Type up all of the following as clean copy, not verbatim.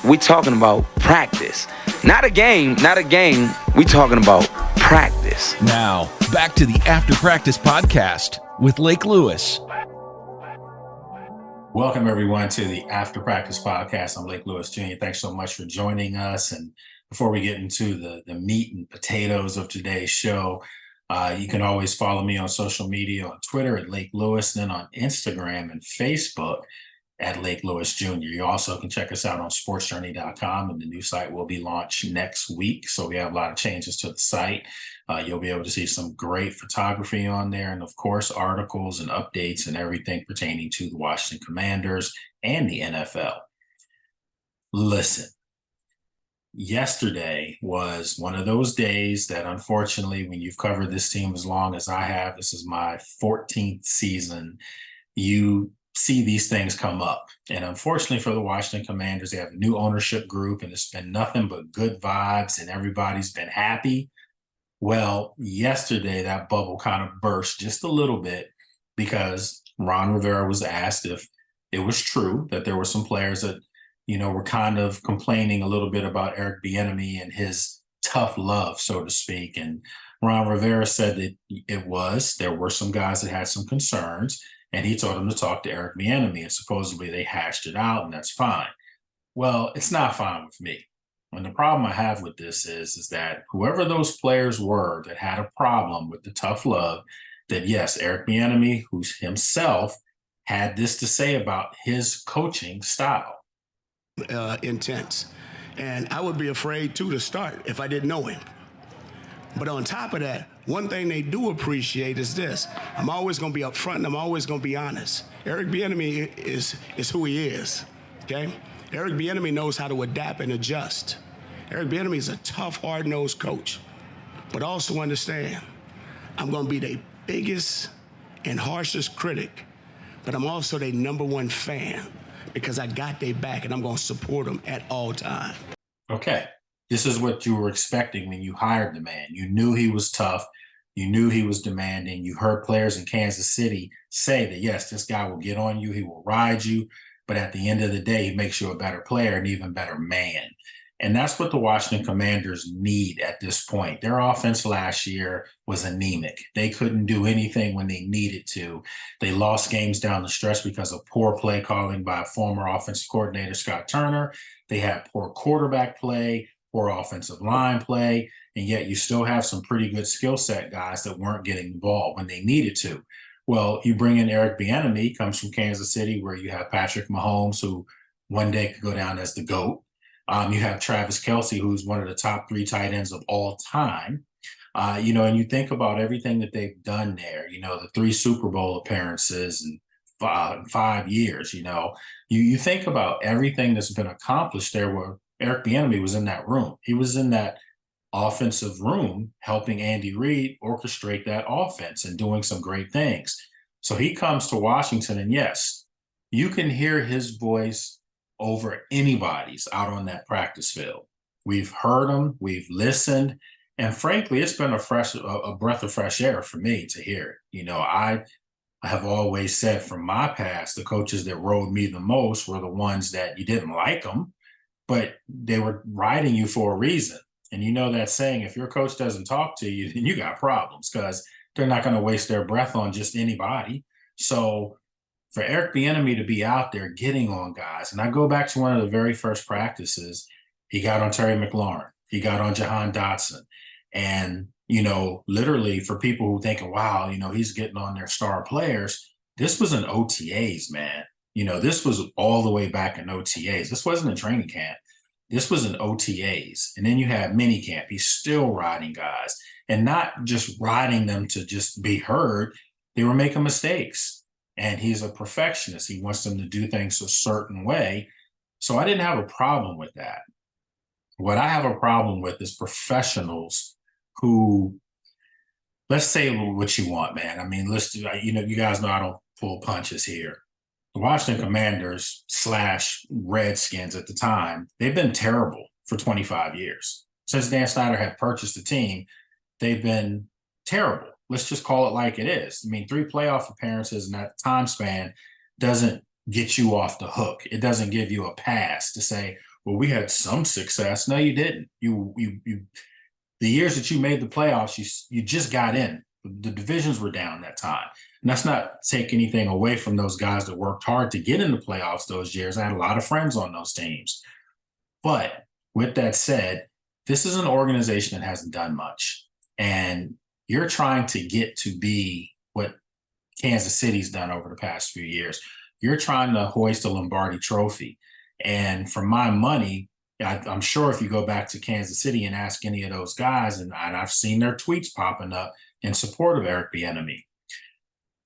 we talking about practice. Not a game. We talking about practice. Now, back to the After Practice podcast with Lake Lewis. Welcome, everyone, to the After Practice podcast. I'm Lake Lewis Jr. Thanks so much for joining us. And before we get into the meat and potatoes of today's show, you can always follow me on social media, on Twitter at Lake Lewis, then on Instagram and Facebook at Lake Lewis Jr. You also can check us out on sportsjourney.com, and the new site will be launched next week. So we have a lot of changes to the site. You'll be able to see some great photography on there, and of course, articles and updates and everything pertaining to the Washington Commanders and the NFL. Listen, yesterday was one of those days that, unfortunately, when you've covered this team as long as I have, this is my 14th season, you see these things come up. And unfortunately for the Washington Commanders, they have a new ownership group, and it's been nothing but good vibes, and everybody's been happy. Well, yesterday that bubble kind of burst just a little bit because Ron Rivera was asked if it was true that there were some players that, were kind of complaining a little bit about Eric Bieniemy and his tough love, so to speak. And Ron Rivera said that there were some guys that had some concerns, and he told him to talk to Eric Bieniemy, and supposedly they hashed it out, and that's fine. Well, it's not fine with me. And the problem I have with this is that whoever those players were that had a problem with the tough love, that yes, Eric Bieniemy, who's himself, had this to say about his coaching style. Intense. And I would be afraid, too, to start if I didn't know him. But on top of that, one thing they do appreciate is this. I'm always going to be upfront, and I'm always going to be honest. Eric Bieniemy is who he is, okay? Eric Bieniemy knows how to adapt and adjust. Eric Bieniemy is a tough, hard-nosed coach. But also understand, I'm going to be their biggest and harshest critic, but I'm also their number one fan because I got their back, and I'm going to support them at all times. Okay. This is what you were expecting when you hired the man. You knew he was tough. You knew he was demanding. You heard players in Kansas City say that, yes, this guy will get on you. He will ride you. But at the end of the day, he makes you a better player, an even better man. And that's what the Washington Commanders need at this point. Their offense last year was anemic. They couldn't do anything when they needed to. They lost games down the stretch because of poor play calling by former offensive coordinator Scott Turner. They had poor quarterback play, poor offensive line play, and yet you still have some pretty good skill set guys that weren't getting the ball when they needed to. Well, you bring in Eric Bieniemy, comes from Kansas City, where you have Patrick Mahomes, who one day could go down as the GOAT. You have Travis Kelce, who's one of the top 3 tight ends of all time. And you think about everything that they've done there, the 3 Super Bowl appearances in 5 years, you think about everything that's been accomplished there where Eric Bieniemy was in that room. He was in that offensive room helping Andy Reid orchestrate that offense and doing some great things. So he comes to Washington, and yes, you can hear his voice over anybody's out on that practice field. We've heard him, we've listened, and frankly, it's been a breath of fresh air for me to hear it. I have always said from my past, the coaches that rode me the most were the ones that you didn't like them, but they were riding you for a reason. And you know that saying, if your coach doesn't talk to you, then you got problems because they're not going to waste their breath on just anybody. So for Eric Bieniemy to be out there getting on guys, and I go back to one of the very first practices, he got on Terry McLaurin, he got on Jahan Dotson. And, literally for people who thinking, wow, he's getting on their star players, this was in OTAs, man. This was all the way back in OTAs. This wasn't in training camp. This was in OTAs. And then you had mini camp. He's still riding guys, and not just riding them to just be heard. They were making mistakes, and he's a perfectionist. He wants them to do things a certain way. So I didn't have a problem with that. What I have a problem with is professionals who, let's say what you want, man. I mean, you guys know I don't pull punches here. The Washington Commanders / Redskins at the time, they've been terrible for 25 years. Since Dan Snyder had purchased the team, they've been terrible. Let's just call it like it is. I mean, 3 playoff appearances in that time span doesn't get you off the hook. It doesn't give you a pass to say, well, we had some success. No, you didn't. You the years that you made the playoffs, you just got in. The divisions were down that time. And that's not take anything away from those guys that worked hard to get in the playoffs those years. I had a lot of friends on those teams. But with that said, this is an organization that hasn't done much. And you're trying to get to be what Kansas City's done over the past few years. You're trying to hoist a Lombardi trophy. And for my money, I'm sure if you go back to Kansas City and ask any of those guys, and I've seen their tweets popping up in support of Eric Bieniemy,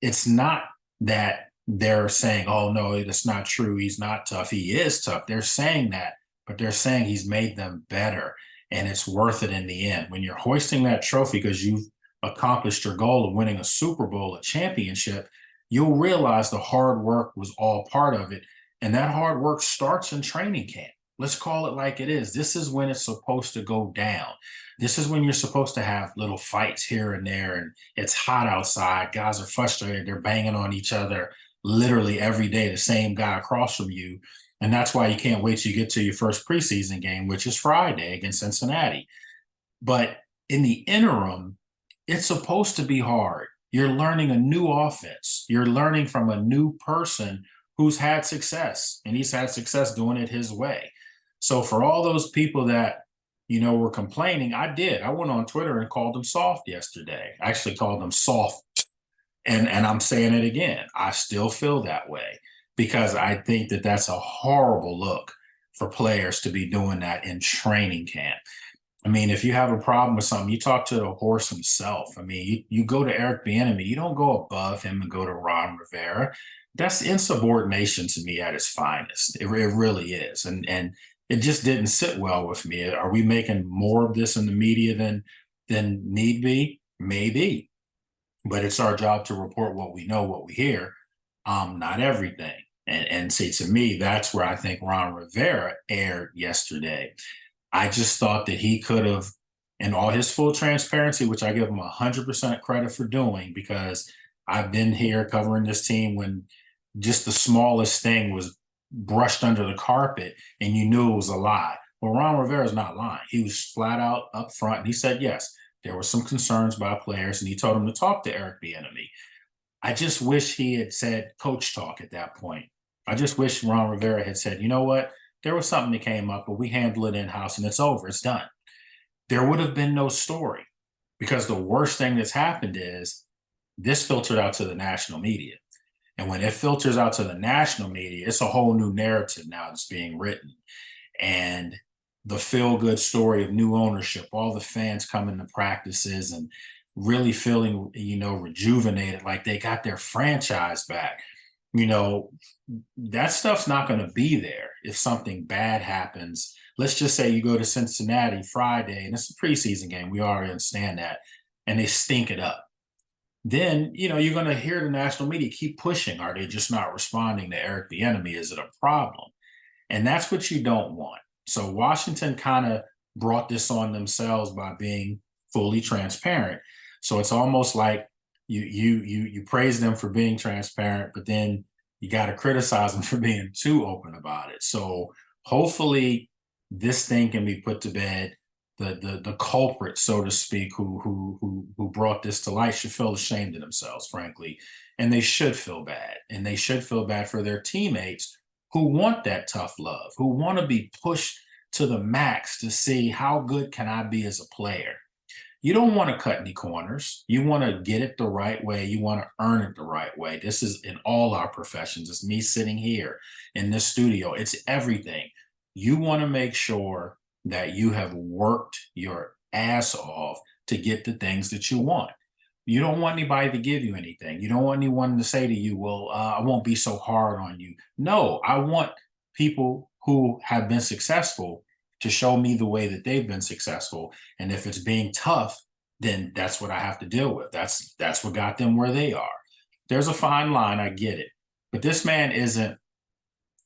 it's not that they're saying, oh, no, that's not true. He's not tough. He is tough. They're saying that, but they're saying he's made them better, and it's worth it in the end. When you're hoisting that trophy because you've accomplished your goal of winning a Super Bowl, a championship, you'll realize the hard work was all part of it. And that hard work starts in training camp. Let's call it like it is. This is when it's supposed to go down. This is when you're supposed to have little fights here and there, and it's hot outside. Guys are frustrated. They're banging on each other literally every day, the same guy across from you. And that's why you can't wait till you get to your first preseason game, which is Friday against Cincinnati. But in the interim, it's supposed to be hard. You're learning a new offense. You're learning from a new person who's had success, and he's had success doing it his way. So for all those people that, were complaining, I did. I went on Twitter and called them soft yesterday. I actually called them soft. And I'm saying it again. I still feel that way because I think that that's a horrible look for players to be doing that in training camp. I mean, if you have a problem with something, you talk to the horse himself. I mean, you go to Eric Bieniemy. You don't go above him and go to Ron Rivera. That's insubordination to me at its finest. It really is. And it just didn't sit well with me. Are we making more of this in the media than need be? Maybe. But it's our job to report what we know, what we hear, not everything. And see, to me, that's where I think Ron Rivera erred yesterday. I just thought that he could have, in all his full transparency, which I give him 100% credit for doing, because I've been here covering this team when just the smallest thing was brushed under the carpet and you knew it was a lie. Well, Ron Rivera's not lying. He was flat out up front. And he said, yes, there were some concerns by players, and he told them to talk to Eric Bieniemy. I just wish he had said coach talk at that point. I just wish Ron Rivera had said, you know what? There was something that came up, but we handle it in-house and it's over. It's done. There would have been no story, because the worst thing that's happened is this filtered out to the national media. And when it filters out to the national media, it's a whole new narrative now that's being written. And the feel-good story of new ownership, all the fans coming to practices and really feeling, rejuvenated, like they got their franchise back. That stuff's not going to be there if something bad happens. Let's just say you go to Cincinnati Friday, and it's a preseason game. We already understand that. And they stink it up. Then, you're going to hear the national media keep pushing. Are they just not responding to Eric Bieniemy? Is it a problem? And that's what you don't want. So Washington kind of brought this on themselves by being fully transparent. So it's almost like you praise them for being transparent, but then you got to criticize them for being too open about it. So hopefully this thing can be put to bed. The culprit, so to speak, who brought this to light should feel ashamed of themselves, frankly, and they should feel bad. And they should feel bad for their teammates who want that tough love, who want to be pushed to the max to see how good can I be as a player. You don't want to cut any corners. You want to get it the right way. You want to earn it the right way. This is in all our professions. It's me sitting here in this studio. It's everything. You want to make sure that you have worked your ass off to get the things that you want. You don't want anybody to give you anything. You don't want anyone to say to you, well, I won't be so hard on you. No, I want people who have been successful to show me the way that they've been successful. And if it's being tough, then that's what I have to deal with. That's what got them where they are. There's a fine line, I get it. But this man isn't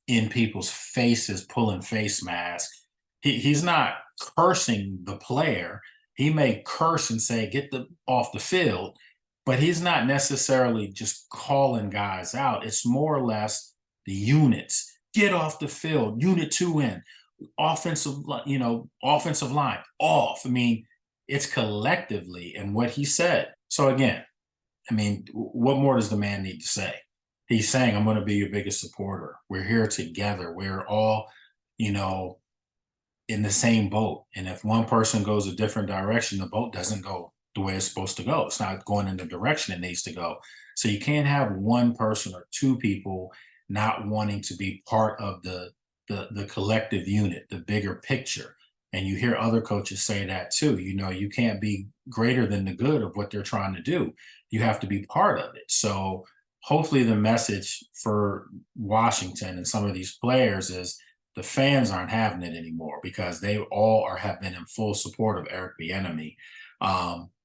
in people's faces pulling face masks. He's not cursing the player. He may curse and say, get off the field, but he's not necessarily just calling guys out. It's more or less the units. Get off the field. Unit 2 in. offensive line off. I mean, it's collectively and what he said. So again, I mean, what more does the man need to say? He's saying, I'm going to be your biggest supporter. We're here together. We're all, in the same boat. And if one person goes a different direction, the boat doesn't go the way it's supposed to go. It's not going in the direction it needs to go. So you can't have one person or two people not wanting to be part of the collective unit, the bigger picture. And you hear other coaches say that too. You can't be greater than the good of what they're trying to do. You have to be part of it. So hopefully the message for Washington and some of these players is the fans aren't having it anymore, because they all have been in full support of Eric Bieniemy.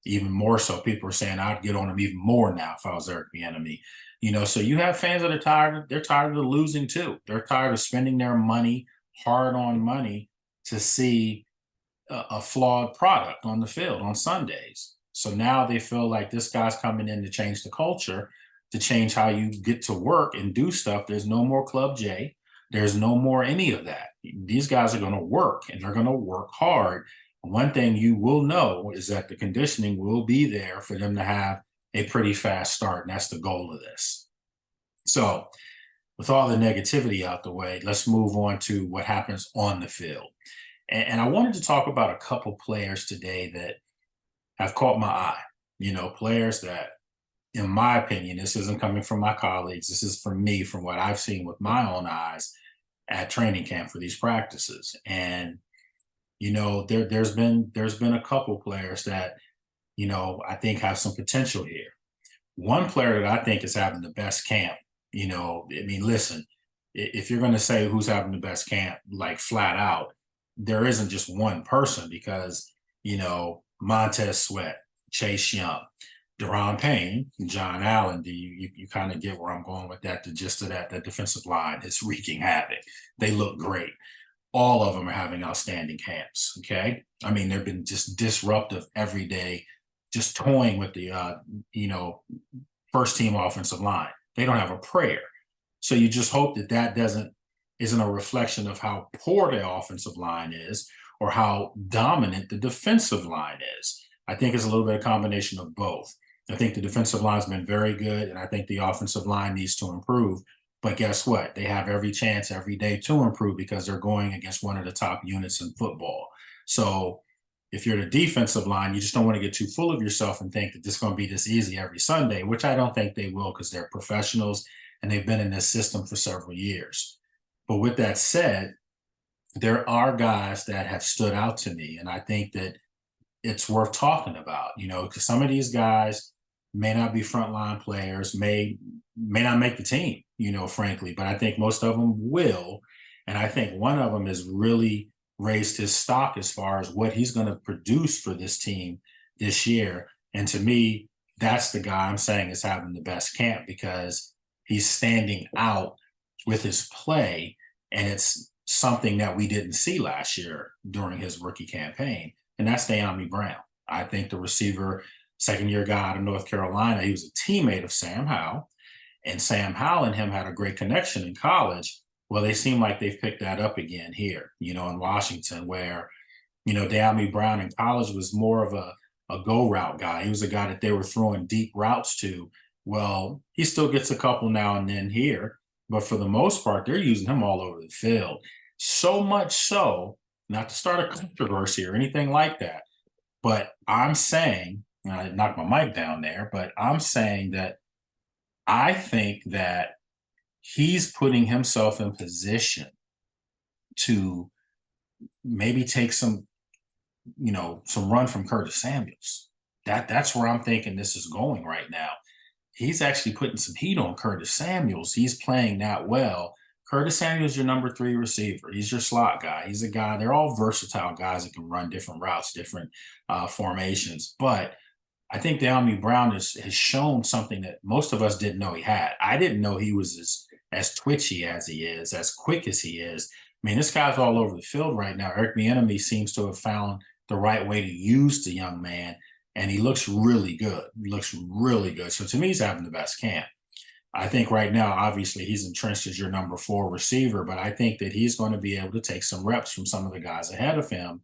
Even more so, people are saying I'd get on him even more now if I was Eric Bieniemy. So you have fans that are tired. They're tired of losing too. They're tired of spending their money, hard-on money, to see a flawed product on the field on Sundays. So now they feel like this guy's coming in to change the culture, to change how you get to work and do stuff. There's no more Club J. There's no more any of that. These guys are going to work, and they're going to work hard. One thing you will know is that the conditioning will be there for them to have a pretty fast start, and that's the goal of this. So with all the negativity out the way, let's move on to what happens on the field. And I wanted to talk about a couple players today that have caught my eye, players that, in my opinion, this isn't coming from my colleagues. This is from me, from what I've seen with my own eyes at training camp for these practices. And, there's been a couple players that, I think have some potential here. One player that I think is having the best camp, listen, if you're going to say who's having the best camp, like flat out, there isn't just one person, because, Montez Sweat, Chase Young, Deron Payne, John Allen, you kind of get where I'm going with that. The gist of that defensive line is wreaking havoc. They look great. All of them are having outstanding camps, okay? I mean, they've been just disruptive every day, just toying with the, first team offensive line. They don't have a prayer. So you just hope that isn't a reflection of how poor the offensive line is or how dominant the defensive line is. I think it's a little bit of combination of both. I think the defensive line's been very good, and I think the offensive line needs to improve. But guess what? They have every chance every day to improve, because they're going against one of the top units in football. So if you're the defensive line, you just don't want to get too full of yourself and think that this is going to be this easy every Sunday, which I don't think they will, because they're professionals and they've been in this system for several years. But with that said, there are guys that have stood out to me, and I think that it's worth talking about, because some of these guys may not be frontline players, may not make the team, frankly, but I think most of them will. And I think one of them has really raised his stock as far as what he's going to produce for this team this year. And to me, that's the guy I'm saying is having the best camp, because he's standing out with his play. And it's something that we didn't see last year during his rookie campaign. And that's Dyami Brown. I think the receiver, second-year guy out of North Carolina, he was a teammate of Sam Howell. And Sam Howell and him had a great connection in college. Well, they seem like they've picked that up again here, in Washington, where, Dyami Brown in college was more of a go route guy. He was a guy that they were throwing deep routes to. Well, he still gets a couple now and then here, but for the most part, they're using him all over the field. So much so, not to start a controversy or anything like that, but I'm saying, and I knocked my mic down there, but I'm saying that I think that he's putting himself in position to maybe take some run from Curtis Samuels. That's where I'm thinking this is going right now. He's actually putting some heat on Curtis Samuels. He's playing that well. Curtis Samuels is your number 3 receiver. He's your slot guy. He's a guy, they're all versatile guys that can run different routes, different formations. But I think Dyami Brown has shown something that most of us didn't know he had. I didn't know he was as twitchy as he is, as quick as he is. I mean, this guy's all over the field right now. Eric Bieniemy seems to have found the right way to use the young man, and he looks really good. He looks really good. So to me, he's having the best camp. I think right now, obviously, he's entrenched as your number 4 receiver, but I think that he's going to be able to take some reps from some of the guys ahead of him,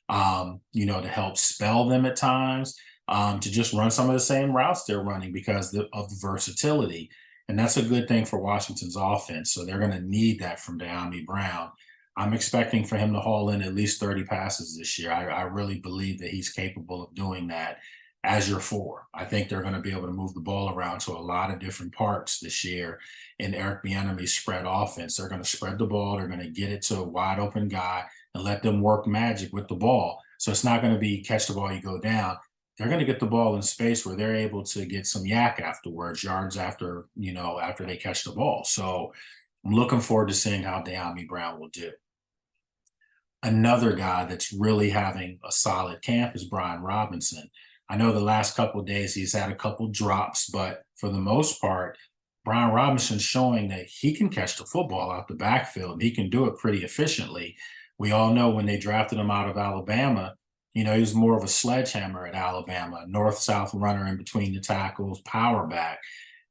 to help spell them at times, to just run some of the same routes they're running because of the versatility. And that's a good thing for Washington's offense. So they're going to need that from Bieniemy Brown. I'm expecting for him to haul in at least 30 passes this year. I really believe that he's capable of doing that as your 4. I think they're going to be able to move the ball around to a lot of different parts this year in Eric Bieniemy's spread offense. They're going to spread the ball. They're going to get it to a wide open guy and let them work magic with the ball. So it's not going to be catch the ball, you go down. They're going to get the ball in space where they're able to get some yak afterwards, yards after they catch the ball. So I'm looking forward to seeing how Bieniemy Brown will do. Another guy that's really having a solid camp is Brian Robinson. I know the last couple of days he's had a couple drops, but for the most part, Brian Robinson's showing that he can catch the football out the backfield, and he can do it pretty efficiently. We all know when they drafted him out of Alabama, he was more of a sledgehammer at Alabama, north-south runner in between the tackles, power back.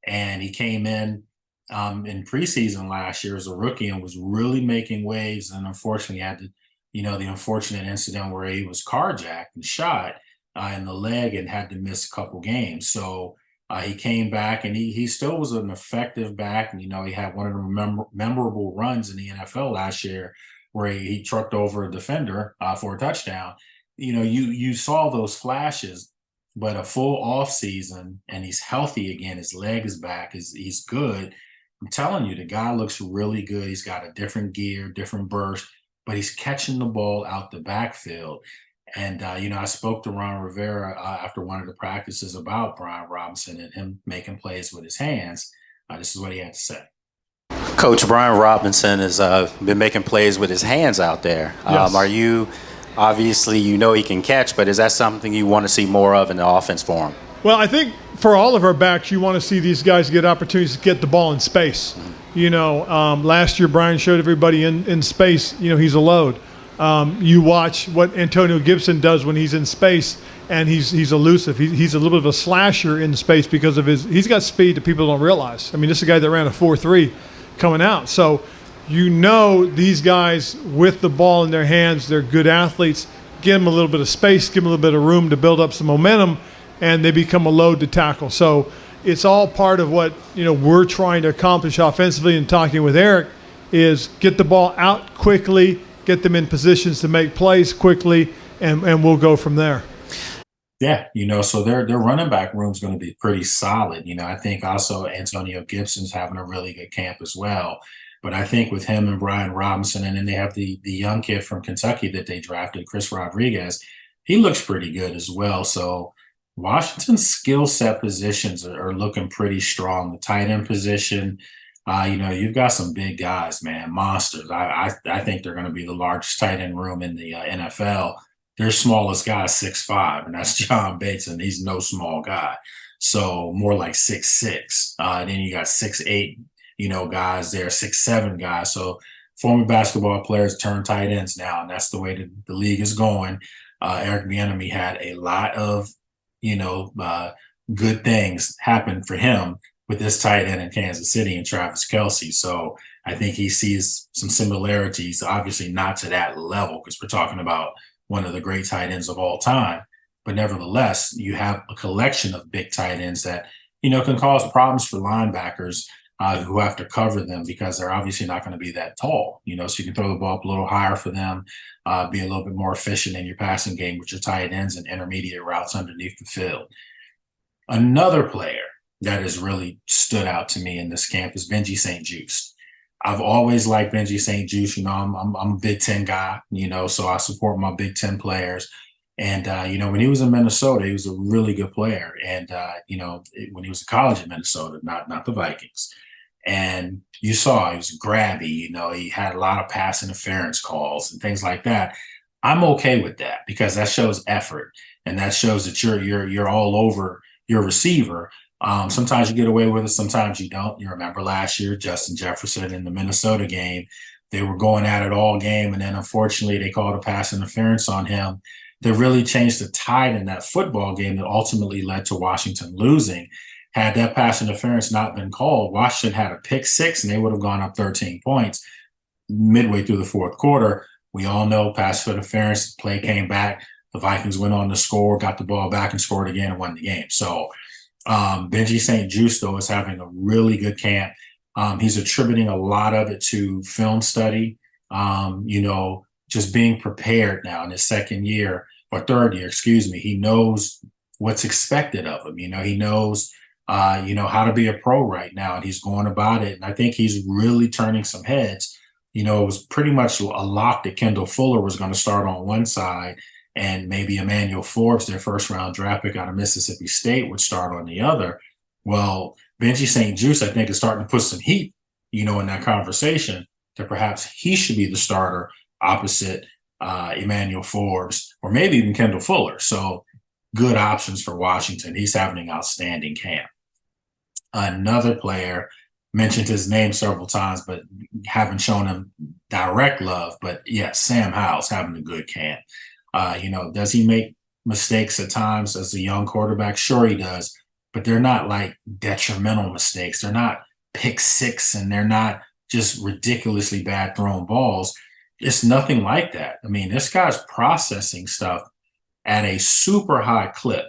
And he came in preseason last year as a rookie and was really making waves. And unfortunately had the unfortunate incident where he was carjacked and shot in the leg and had to miss a couple games. So he came back and he still was an effective back. And, he had one of the memorable runs in the NFL last year where he trucked over a defender for a touchdown. You saw those flashes, but a full off season and he's healthy again. His leg is back. He's good. I'm telling you, the guy looks really good. He's got a different gear, different burst, but he's catching the ball out the backfield. And, I spoke to Ron Rivera after one of the practices about Brian Robinson and him making plays with his hands. This is what he had to say. Coach, Brian Robinson has been making plays with his hands out there. Yes. Are you, obviously, he can catch, but is that something you want to see more of in the offense for him? Well, I think for all of our backs, you want to see these guys get opportunities to get the ball in space. Last year, Brian showed everybody in space, he's a load. You watch what Antonio Gibson does when he's in space, and he's elusive. He's a little bit of a slasher in space because of he's got speed that people don't realize. I mean, this is a guy that ran a 4.3 coming out. So, these guys with the ball in their hands, they're good athletes. Give them a little bit of space, give them a little bit of room to build up some momentum, and they become a load to tackle. So it's all part of what we're trying to accomplish offensively. And talking with Eric is get the ball out quickly, get them in positions to make plays quickly, and we'll go from there. Yeah, so their running back room is going to be pretty solid. I think also Antonio Gibson's having a really good camp as well. But I think with him and Brian Robinson, and then they have the young kid from Kentucky that they drafted, Chris Rodriguez, he looks pretty good as well. So Washington's skill set positions are looking pretty strong. The tight end position, you've got some big guys, man, monsters. I think they're going to be the largest tight end room in the NFL. Their smallest guy is 6'5", and that's John Bates, and he's no small guy. So more like 6'6". And then you got 6'8", guys there, 6'7" guys. So former basketball players turn tight ends now, and that's the way the league is going. Eric Bieniemy had a lot of, good things happen for him with this tight end in Kansas City and Travis Kelce. So I think he sees some similarities, obviously not to that level because we're talking about one of the great tight ends of all time. But nevertheless, you have a collection of big tight ends that, can cause problems for linebackers who have to cover them because they're obviously not going to be that tall, so you can throw the ball up a little higher for them, be a little bit more efficient in your passing game with your tight ends and intermediate routes underneath the field. Another player that has really stood out to me in this camp is Benji St-Juste. I've always liked Benji St-Juste. I'm a Big Ten guy, so I support my Big Ten players. And, when he was in Minnesota, he was a really good player. And, when he was in college in Minnesota, not the Vikings. And you saw he was grabby, he had a lot of pass interference calls and things like that. I'm okay with that because that shows effort and that shows that you're all over your receiver. Sometimes you get away with it, sometimes you don't. You remember last year, Justin Jefferson in the Minnesota game, they were going at it all game, and then unfortunately they called a pass interference on him that really changed the tide in that football game that ultimately led to Washington losing. Had that pass interference not been called, Washington had a pick six and they would have gone up 13 points midway through the fourth quarter. We all know pass interference, play came back. The Vikings went on to score, got the ball back and scored again and won the game. So Benji St. Juste, though, is having a really good camp. He's attributing a lot of it to film study, just being prepared now in his second year or third year, excuse me. He knows what's expected of him. He knows, how to be a pro right now, and he's going about it. And I think he's really turning some heads. It was pretty much a lock that Kendall Fuller was going to start on one side and maybe Emmanuel Forbes, their first-round draft pick out of Mississippi State, would start on the other. Well, Benji St. Juste, I think, is starting to put some heat, in that conversation that perhaps he should be the starter opposite Emmanuel Forbes or maybe even Kendall Fuller. So good options for Washington. He's having an outstanding camp. Another player, mentioned his name several times, but haven't shown him direct love. But yes, Sam Howell's having a good camp. Does he make mistakes at times as a young quarterback? Sure he does, but they're not like detrimental mistakes. They're not pick six and they're not just ridiculously bad thrown balls. It's nothing like that. I mean, this guy's processing stuff at a super high clip.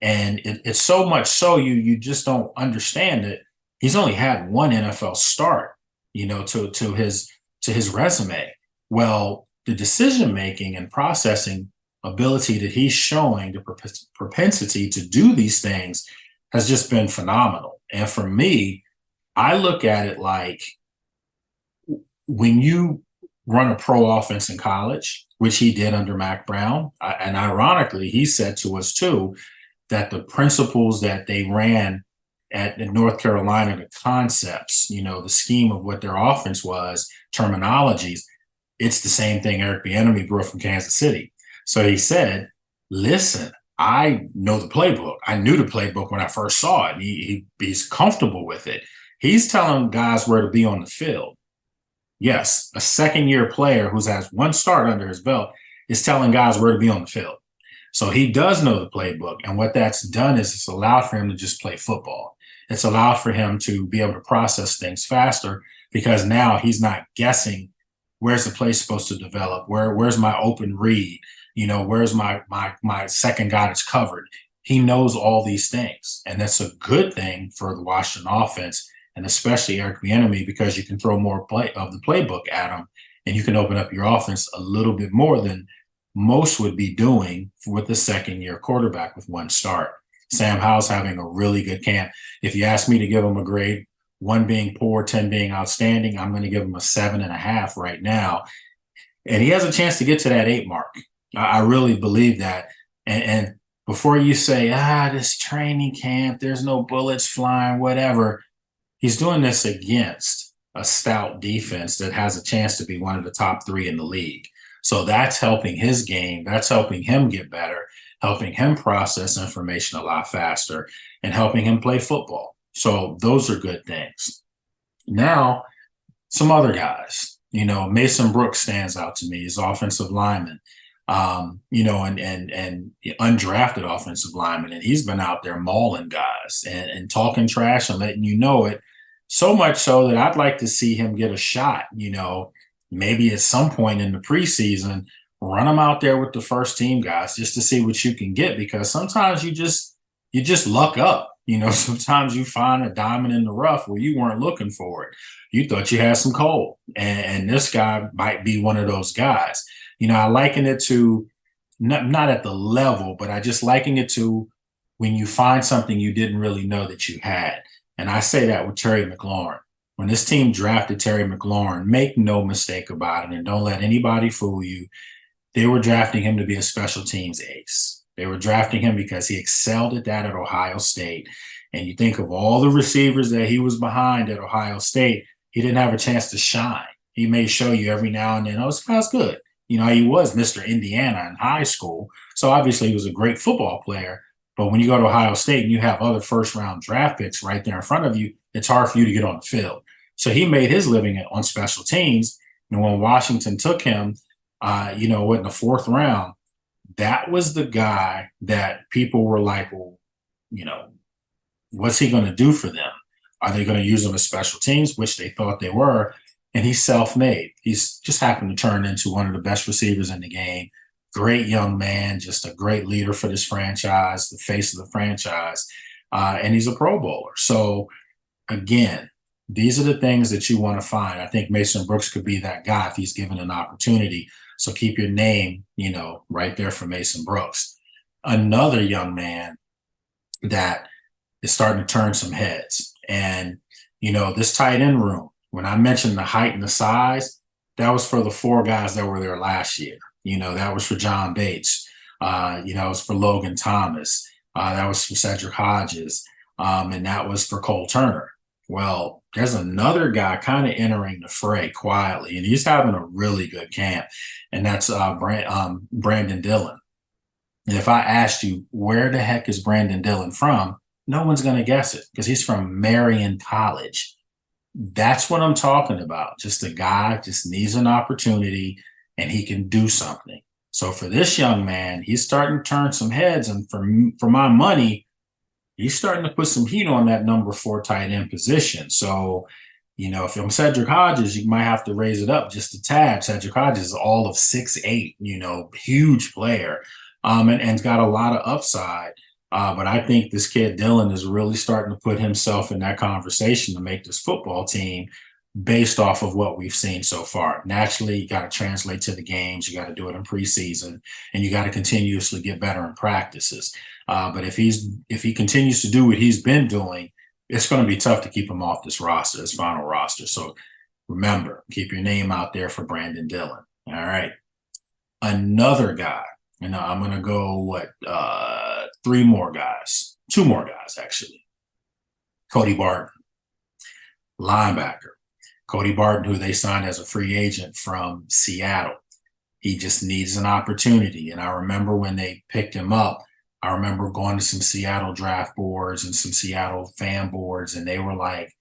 And it's so much so you just don't understand it. He's only had one NFL start, to his resume. Well, the decision-making and processing ability that he's showing, the propensity to do these things has just been phenomenal. And for me, I look at it like when you run a pro offense in college, which he did under Mac Brown, and ironically, he said to us too, that the principles that they ran in North Carolina, the concepts, the scheme of what their offense was, terminologies, it's the same thing Eric Bieniemy brought from Kansas City. So he said, listen, I know the playbook. I knew the playbook when I first saw it. He's comfortable with it. He's telling guys where to be on the field. Yes, a second-year player who has one start under his belt is telling guys where to be on the field. So he does know the playbook. And what that's done is it's allowed for him to just play football. It's allowed for him to be able to process things faster because now he's not guessing where's the play supposed to develop, where's my open read, where's my second guy that's covered. He knows all these things. And that's a good thing for the Washington offense, and especially Eric Bieniemy, because you can throw more of the playbook at him and you can open up your offense a little bit more than most would be doing with the second-year quarterback with one start. Sam Howell's having a really good camp. If you ask me to give him a grade, 1 being poor, 10 being outstanding, I'm going to give him a 7.5 right now. And he has a chance to get to that 8 mark. I really believe that. And before you say, this training camp, there's no bullets flying, whatever, he's doing this against a stout defense that has a chance to be one of the top 3 in the league. So that's helping his game. That's helping him get better, helping him process information a lot faster, and helping him play football. So those are good things. Now, some other guys, Mason Brooks stands out to me as offensive lineman, and undrafted offensive lineman. And he's been out there mauling guys and talking trash and letting you know it. So much so that I'd like to see him get a shot, maybe at some point in the preseason, run them out there with the first team guys just to see what you can get, because sometimes you just luck up. Sometimes you find a diamond in the rough where you weren't looking for it. You thought you had some coal, and this guy might be one of those guys. I liken it to not at the level, but I just liken it to when you find something you didn't really know that you had. And I say that with Terry McLaurin. When this team drafted Terry McLaurin, make no mistake about it, and don't let anybody fool you, they were drafting him to be a special teams ace. They were drafting him because he excelled at that at Ohio State. And you think of all the receivers that he was behind at Ohio State, he didn't have a chance to shine. He may show you every now and then, this guy's good. He was Mr. Indiana in high school. So obviously he was a great football player. But when you go to Ohio State and you have other first-round draft picks right there in front of you, it's hard for you to get on the field. So he made his living on special teams. And when Washington took him, in the 4th round, that was the guy that people were like, well, what's he going to do for them? Are they going to use him as special teams, which they thought they were? And he's self-made. He's just happened to turn into one of the best receivers in the game. Great young man, just a great leader for this franchise, the face of the franchise. And he's a Pro Bowler. So, again, these are the things that you want to find. I think Mason Brooks could be that guy if he's given an opportunity. So keep your name, right there for Mason Brooks. Another young man that is starting to turn some heads. And, this tight end room, when I mentioned the height and the size, that was for the 4 guys that were there last year. That was for John Bates. It was for Logan Thomas. That was for Cedric Hodges. And that was for Cole Turner. Well, there's another guy kind of entering the fray quietly, and he's having a really good camp, and that's Brandon Dillon. And if I asked you, where the heck is Brandon Dillon from, no one's going to guess it because he's from Marion College. That's what I'm talking about. Just a guy just needs an opportunity, and he can do something. So for this young man, he's starting to turn some heads, and for my money, he's starting to put some heat on that number 4 tight end position. So, if I'm Cedric Hodges, you might have to raise it up just a tad. Cedric Hodges is all of 6'8", huge player, and's got a lot of upside. But I think this kid Dillon is really starting to put himself in that conversation to make this football team based off of what we've seen so far. Naturally, you got to translate to the games. You got to do it in preseason, and you got to continuously get better in practices. But if he continues to do what he's been doing, it's going to be tough to keep him off this roster, this final roster. So remember, keep your name out there for Brandon Dillon. All right. Another guy, I'm going to go, 2 more guys, actually. Cody Barton, linebacker. Cody Barton, who they signed as a free agent from Seattle. He just needs an opportunity. And I remember when they picked him up, I remember going to some Seattle draft boards and some Seattle fan boards, and they were like,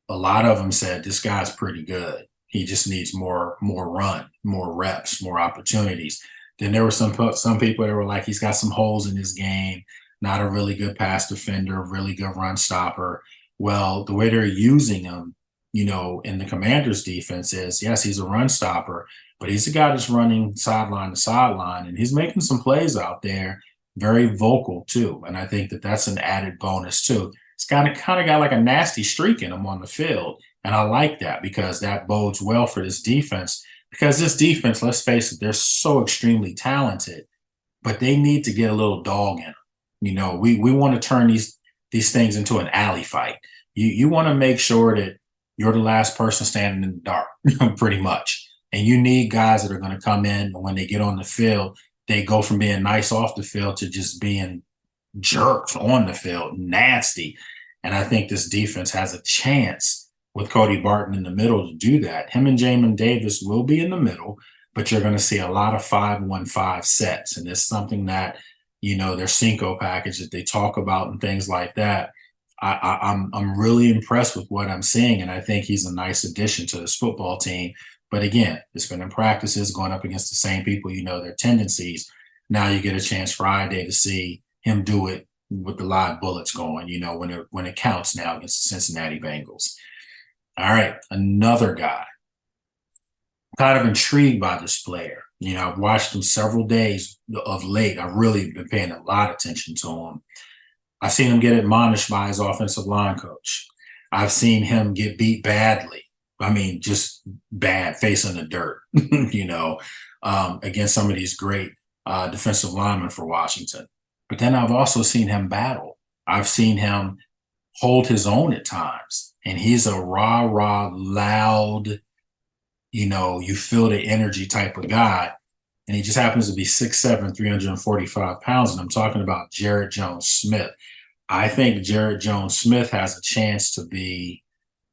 a lot of them said, this guy's pretty good. He just needs more run, more reps, more opportunities. Then there were some people that were like, he's got some holes in his game, not a really good pass defender, really good run stopper. Well, the way they're using him, in the Commanders defense is, yes, he's a run stopper, but he's a guy that's running sideline to sideline, and he's making some plays out there, very vocal too. And I think that that's an added bonus too. It's kind of got like a nasty streak in him on the field. And I like that because that bodes well for this defense. Because this defense, let's face it, they're so extremely talented, but they need to get a little dog in them. We want to turn these things into an alley fight. You want to make sure that you're the last person standing in the dark, pretty much. And you need guys that are going to come in, and when they get on the field, they go from being nice off the field to just being jerks on the field, nasty. And I think this defense has a chance with Cody Barton in the middle to do that. Him and Jamin Davis will be in the middle, but you're going to see a lot of 5-1-5 sets. And it's something that, their Cinco package that they talk about and things like that. I'm really impressed with what I'm seeing, and I think he's a nice addition to this football team. But again, it's been in practices going up against the same people, their tendencies. Now you get a chance Friday to see him do it with the live bullets going, when it counts now against the Cincinnati Bengals. All right, another guy. I'm kind of intrigued by this player. I've watched him several days of late. I've really been paying a lot of attention to him. I've seen him get admonished by his offensive line coach. I've seen him get beat badly. I mean, just bad, face in the dirt, against some of these great defensive linemen for Washington. But then I've also seen him battle. I've seen him hold his own at times. And he's a rah, loud, you feel the energy type of guy. And he just happens to be 6'7", 345 pounds. And I'm talking about Jarrett Jones-Smith. I think Jarrett Jones-Smith has a chance to be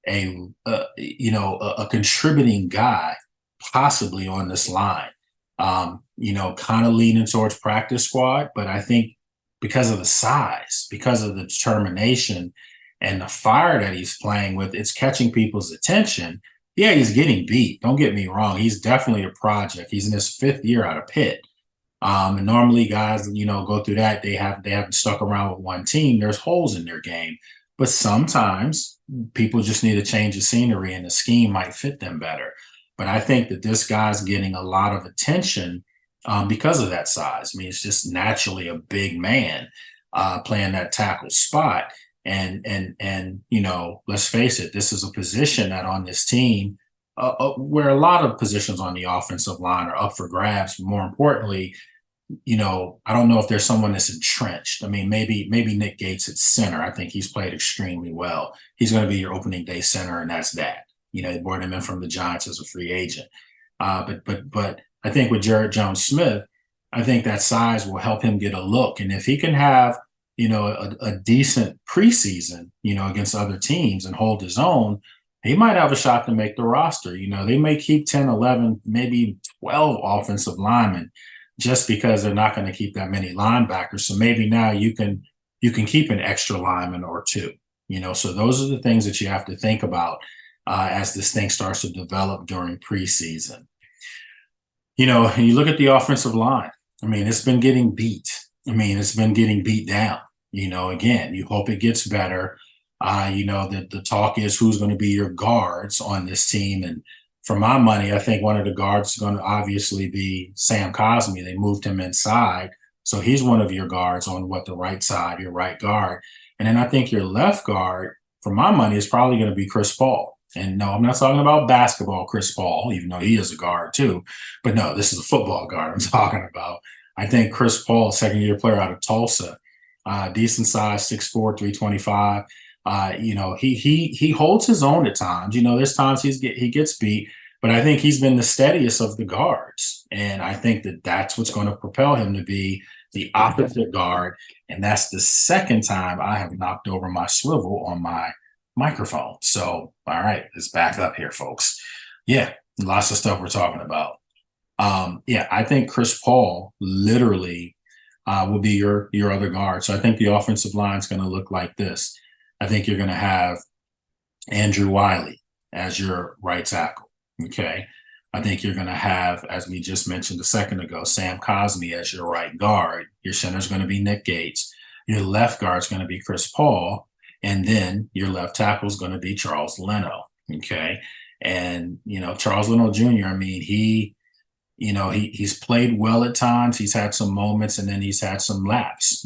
a contributing guy possibly on this line, kind of leaning towards practice squad. But I think because of the size, because of the determination and the fire that he's playing with, it's catching people's attention. Yeah, he's getting beat. Don't get me wrong. He's definitely a project. He's in his 5th year out of Pitt. And normally guys, go through that. They haven't stuck around with one team. There's holes in their game. But sometimes people just need a change of scenery and the scheme might fit them better. But I think that this guy's getting a lot of attention because of that size. I mean, it's just naturally a big man playing that tackle spot. And let's face it, this is a position that on this team where a lot of positions on the offensive line are up for grabs. But more importantly, I don't know if there's someone that's entrenched. I mean, maybe Nick Gates at center. I think he's played extremely well. He's going to be your opening day center, and that's that. They brought him in from the Giants as a free agent. But I think with Jared Jones-Smith, I think that size will help him get a look. And if he can have, a decent preseason, against other teams and hold his own, he might have a shot to make the roster. They may keep 10, 11, maybe 12 offensive linemen just because they're not going to keep that many linebackers. So maybe now you can keep an extra lineman or two. So those are the things that you have to think about as this thing starts to develop during preseason. And you look at the offensive line. I mean, it's been getting beat. I mean, it's been getting beat down. Again, you hope it gets better. The talk is who's going to be your guards on this team. And for my money, I think one of the guards is going to obviously be Sam Cosmi. They moved him inside. So he's one of your guards on the right side, your right guard. And then I think your left guard, for my money, is probably going to be Chris Paul. And no, I'm not talking about basketball Chris Paul, even though he is a guard too. But no, this is a football guard I'm talking about. I think Chris Paul, second-year player out of Tulsa, decent size, 6'4", 325. He holds his own at times. There's times he gets beat, but I think he's been the steadiest of the guards. And I think that's what's going to propel him to be the opposite guard. And that's the second time I have knocked over my swivel on my microphone. So, all right, let's back up here, folks. Yeah, lots of stuff we're talking about. I think Chris Paul literally will be your other guard. So I think the offensive line is going to look like this. I think you're going to have Andrew Wiley as your right tackle. Okay. I think you're going to have, as we just mentioned a second ago, Sam Cosmi as your right guard. Your center is going to be Nick Gates. Your left guard is going to be Chris Paul. And then your left tackle is going to be Charles Leno. Okay. And, Charles Leno Jr., I mean, he's played well at times. He's had some moments and then he's had some laps,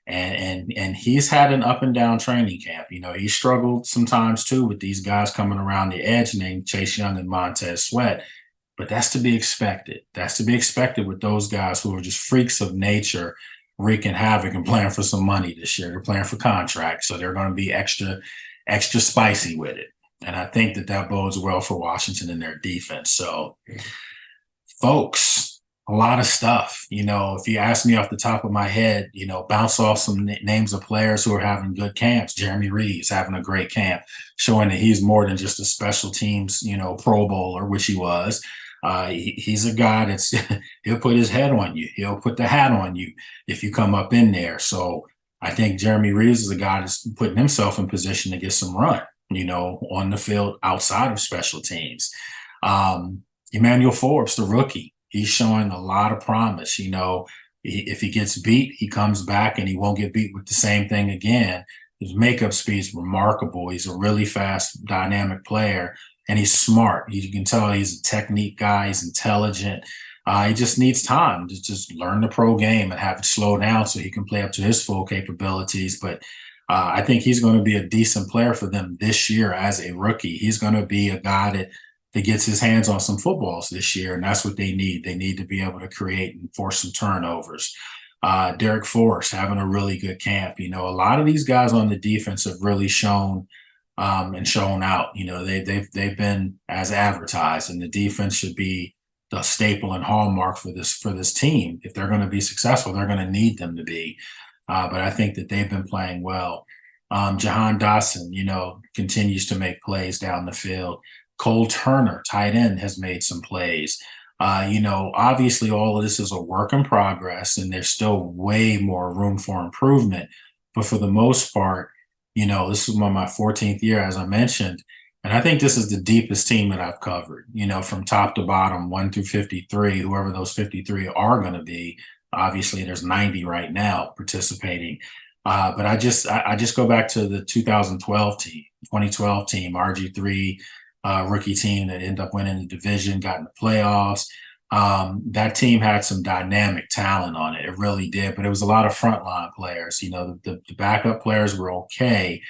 and he's had an up and down training camp. He struggled sometimes too with these guys coming around the edge named Chase Young and Montez Sweat. But that's to be expected. That's to be expected with those guys who are just freaks of nature, wreaking havoc and playing for some money this year. They're playing for contracts, so they're going to be extra spicy with it. And I think that bodes well for Washington and their defense. So, folks, a lot of stuff. If you ask me off the top of my head, bounce off some names of players who are having good camps. Jeremy Reeves having a great camp, showing that he's more than just a special teams, Pro Bowler, which he was. He's a guy that's he'll put his head on you. He'll put the hat on you if you come up in there. So I think Jeremy Reeves is a guy that's putting himself in position to get some run, on the field outside of special teams. Emmanuel Forbes, the rookie, he's showing a lot of promise. If he gets beat, he comes back and he won't get beat with the same thing again. His makeup speed is remarkable. He's a really fast, dynamic player, and he's smart. You can tell he's a technique guy. He's intelligent. He just needs time to just learn the pro game and have it slow down so he can play up to his full capabilities. But I think he's going to be a decent player for them this year as a rookie. He's going to be a guy that gets his hands on some footballs this year, and that's what they need. They need to be able to create and force some turnovers. Derek Forrest having a really good camp. A lot of these guys on the defense have really shown and shown out. They've been as advertised, and the defense should be the staple and hallmark for this team. If they're going to be successful, they're going to need them to be. But I think that they've been playing well. Jahan Dotson, continues to make plays down the field. Cole Turner, tight end, has made some plays. Obviously all of this is a work in progress and there's still way more room for improvement. But for the most part, this is my 14th year, as I mentioned, And I think this is the deepest team that I've covered, from top to bottom, 1 through 53, whoever those 53 are going to be. Obviously, there's 90 right now participating. But I just go back to the 2012 team, 2012 team, RG3 rookie team that ended up winning the division, got in the playoffs. That team had some dynamic talent on it. It really did, but it was a lot of frontline players. The backup players were okay,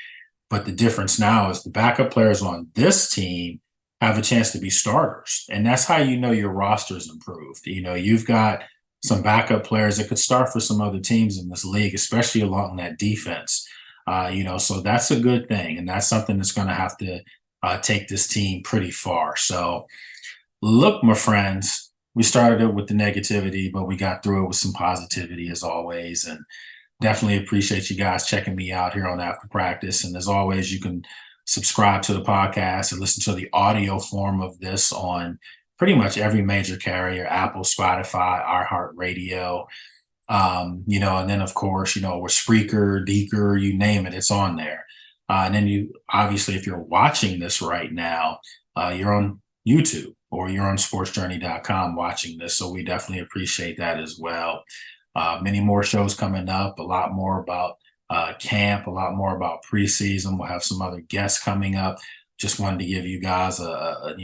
but the difference now is the backup players on this team have a chance to be starters. And that's how your roster's improved. You've got some backup players that could start for some other teams in this league, especially along that defense. So that's a good thing. And that's something that's going to have to take this team pretty far. So look, my friends, we started it with the negativity, but we got through it with some positivity as always. And definitely appreciate you guys checking me out here on After Practice. And as always, you can subscribe to the podcast and listen to the audio form of this on pretty much every major carrier: Apple, Spotify, iHeartRadio, and then of course, we're Spreaker, Deeker, you name it, it's on there. And then obviously, if you're watching this right now, you're on YouTube or you're on sportsjourney.com watching this. So we definitely appreciate that as well. Many more shows coming up, a lot more about camp, a lot more about preseason. We'll have some other guests coming up. Just wanted to give you guys a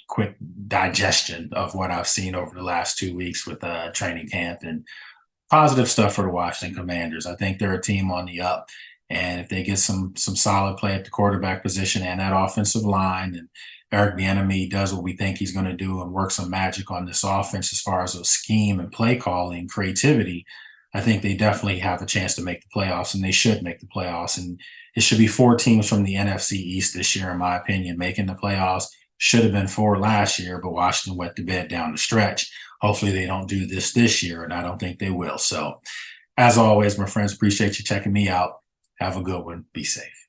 quick digestion of what I've seen over the last 2 weeks with training camp, and positive stuff for the Washington Commanders. I think they're a team on the up, and if they get some solid play at the quarterback position and that offensive line, and Eric Bieniemy does what we think he's going to do and work some magic on this offense as far as a scheme and play calling, creativity, I think they definitely have a chance to make the playoffs, and they should make the playoffs. And it should be 4 teams from the NFC East this year, in my opinion, making the playoffs. Should have been 4 last year, but Washington wet the bed down the stretch. Hopefully they don't do this year, and I don't think they will. So as always, my friends, appreciate you checking me out. Have a good one. Be safe.